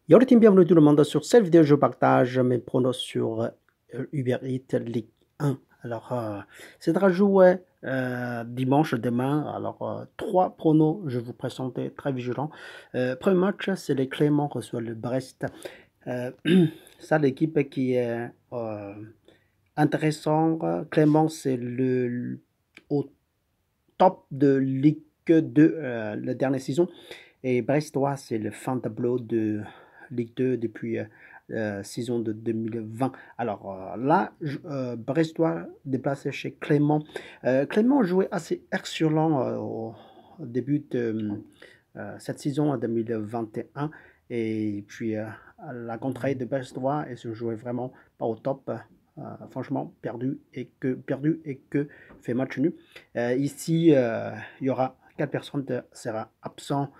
Yo les team, bienvenue tout le monde. Sur cette vidéo, je partage mes pronos sur Uber Eats Ligue 1. Alors, c'est à jouer dimanche demain. Alors, trois pronos, je vous présente très vigilant. Premier match, c'est les Clément reçoit le Brest. Euh, Ça, l'équipe qui est intéressante. Clément, c'est au top de Ligue 2 la dernière saison. Et Brestois, c'est le fin tableau de Ligue 2 depuis saison de 2020. Alors là, Brestois déplacé chez Clément. Clément jouait assez excellent au début de cette saison en 2021. Et puis la contraire de Brestois, et se jouait vraiment pas au top. Franchement, perdu et que fait match nul. Ici, il y aura 4 personnes qui seront absents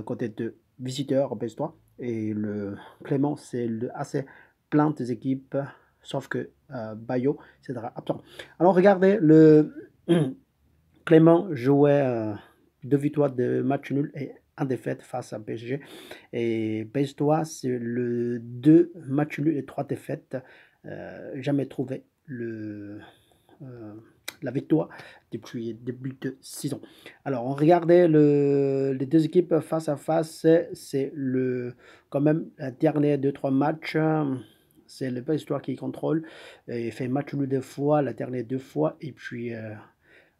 côté de visiteurs brestois. Et le Clément, c'est assez plein des équipes, sauf que Bayo, sera absent. Alors regardez, le Clément jouait 2 victoires de match nul et un défaite face à PSG. Et Brestois, c'est le 2 matchs nuls et 3 défaites. Jamais trouvé euh, la victoire depuis le début de saison. Alors, on regardait les deux équipes face à face. C'est quand même la dernière 2-3 matchs. C'est le Brestois qui contrôle. Et fait match nul 2 fois, la dernière 2 fois. Et puis,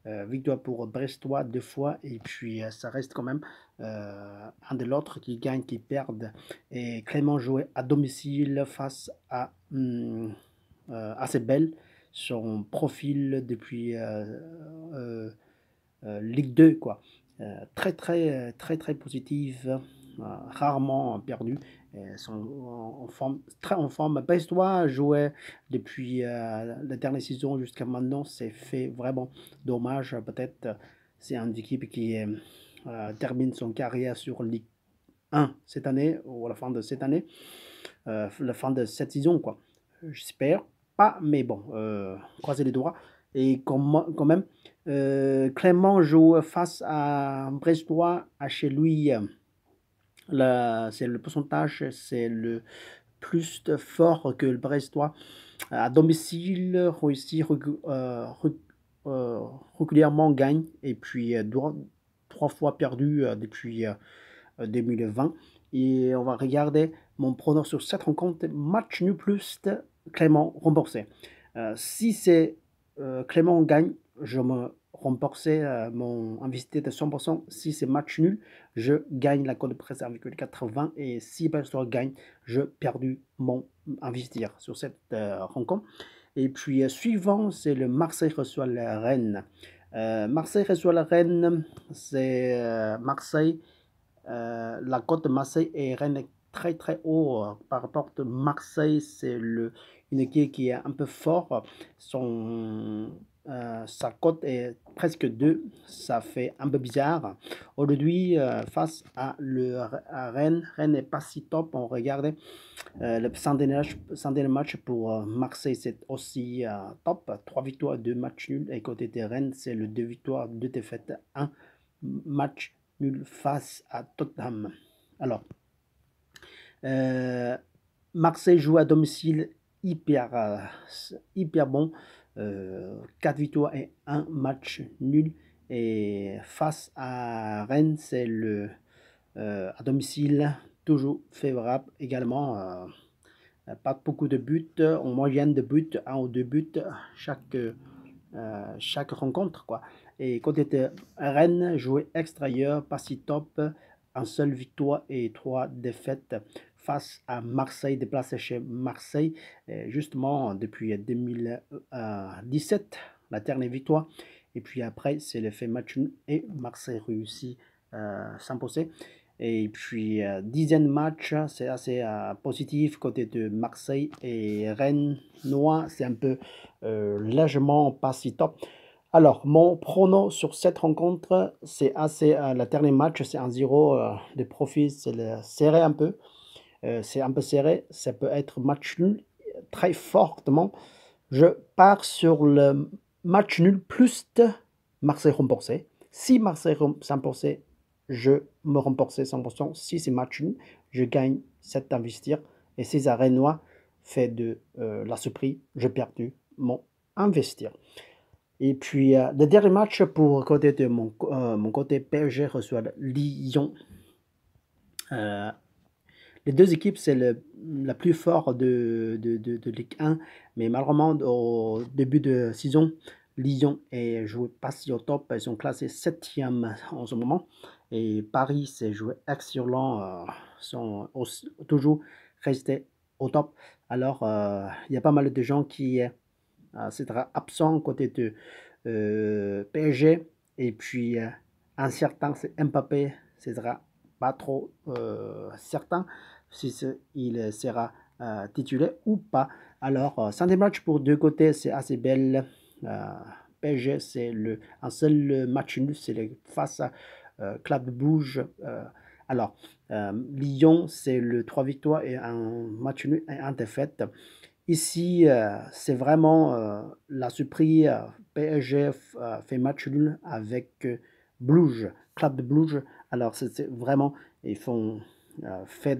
victoire pour Brestois 2 fois. Et puis, ça reste quand même un de l'autre qui gagne, qui perd. Et Clément jouait à domicile face à assez belle. Son profil depuis Ligue 2, quoi. Très positive, rarement perdu. Sont en forme, très en forme. Brestois jouait depuis la dernière saison jusqu'à maintenant. C'est fait vraiment dommage. Peut-être c'est une équipe qui termine son carrière sur Ligue 1 cette année, ou à la fin de cette année, la fin de cette saison, quoi. J'espère pas, mais bon, croisez les doigts. Et quand même, Clément joue face à Brestois, à chez lui. C'est le pourcentage, c'est le plus fort que le Brestois. À domicile, réussit régulièrement gagne. Et puis, 3 fois perdu depuis 2020. Et on va regarder mon pronostic sur cette rencontre. Match nul plus Clément remboursé. Si c'est Clément gagne, je me rembourse mon investi de 100%. Si c'est match nul, je gagne la cote de presse à 1,80. Et si Brestol gagne, je perdu mon investir sur cette rencontre. Et puis suivant, c'est le Marseille reçoit la Rennes. Marseille reçoit la Rennes, c'est Marseille. La cote de Marseille et Rennes est très haut par rapport de Marseille. C'est une équipe qui est un peu fort. Sa cote est presque 2. Ça fait un peu bizarre. Aujourd'hui, face à Rennes, Rennes n'est pas si top. On regarde le Sunday match pour Marseille, c'est aussi top. 3 victoires, 2 matchs nuls. Et côté de Rennes, c'est le 2 victoires, 2 défaites, 1 match nul face à Tottenham. Alors, Marseille joue à domicile hyper bon. 4 victoires et 1 match nul. Et face à Rennes, c'est à domicile, toujours favorable également. Pas beaucoup de buts, en moyenne de buts, 1 ou 2 buts chaque rencontre, quoi. Et côté de Rennes, joué extérieur, pas si top, un seul victoire et 3 défaites face à Marseille, déplacé chez Marseille, justement depuis 2017, la dernière victoire. Et puis après, c'est l'effet match et Marseille réussit s'imposer. Et puis, 10e match, c'est assez positif côté de Marseille et Rennes. Noir, c'est un peu largement pas si top. Alors, mon prono sur cette rencontre, c'est assez. La dernière match, c'est 1-0 de profit, c'est serré un peu. C'est un peu serré. Ça peut être match nul très fortement. Je pars sur le match nul plus de Marseille remboursé. Si Marseille s'imposait, je me rembourse 100%. Si c'est match nul, je gagne 7 investir. Et si ça Rennois fait de la surprise, j'ai perdu mon investir. Et puis, le dernier match pour côté de mon côté, PSG reçoit Lyon. Les deux équipes, c'est la plus forte de Ligue 1, mais malheureusement, au début de saison, Lyon est joué pas si au top. Ils sont classés 7e en ce moment. Et Paris s'est joué excellent, sont toujours restés au top. Alors, il y a pas mal de gens qui sera absent côté de PSG. Et puis, un certain, c'est Mbappé, ce sera pas trop certain si il sera titulaire ou pas. Alors, sans des matchs pour deux côtés, c'est assez belle. PSG, c'est un seul match nul, c'est face à Club Bouge. Alors, Lyon, c'est le 3 victoires et un match nul et un défaite. Ici, c'est vraiment la surprise. PSG fait match nul avec Bruges, Club de Bruges. Alors, c'est vraiment, ils font fait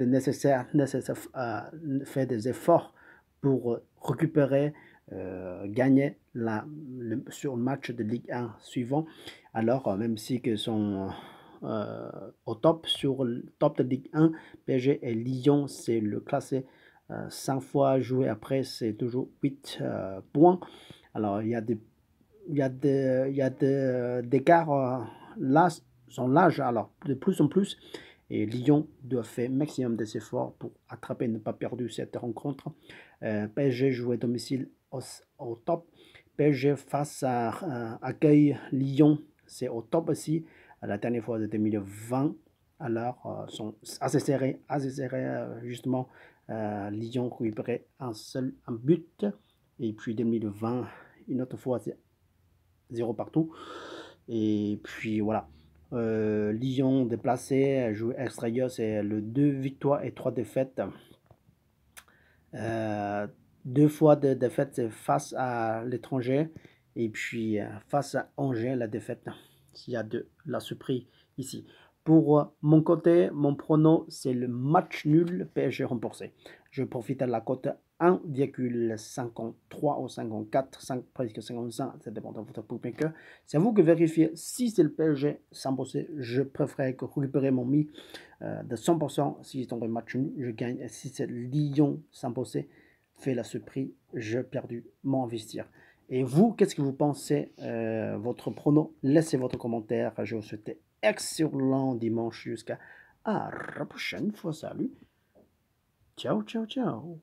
fait des efforts pour récupérer, gagner sur le match de Ligue 1 suivant. Alors, même si ils sont au top, sur le top de Ligue 1, PSG et Lyon, c'est le classé 5 fois joué après, c'est toujours 8 points. Alors, il y a d'écart là, son l'âge, alors de plus en plus. Et Lyon doit faire maximum des efforts pour attraper et ne pas perdre cette rencontre. PSG joue à domicile au top. PSG face à accueil Lyon, c'est au top aussi. La dernière fois de 2020. Alors, sont assez serrés justement. Lyon récupérait un but. Et puis 2020, une autre fois, c'est 0 partout. Et puis voilà. Lyon déplacé, joué extérieur, c'est le 2 victoires et 3 défaites. 2 fois de défaite, c'est face à l'étranger. Et puis face à Angers, la défaite. Il y a de la surprise ici. Pour mon côté, mon prono, c'est le match nul PSG remboursé. Je profite de la cote 1,53 ou 54, presque 55, ça dépend de votre bookmaker. C'est à vous que vérifiez si c'est le PSG sans bosser. Je préfère récupérer mon mi de 100%. Si c'est un match nul, je gagne. Et si c'est Lyon sans bosser, fait la surprise, je perdu mon investir. Et vous, qu'est-ce que vous pensez votre prono? Laissez votre commentaire. Je vous souhaite excellent dimanche jusqu'à la prochaine fois. Salut. Ciao, ciao, ciao.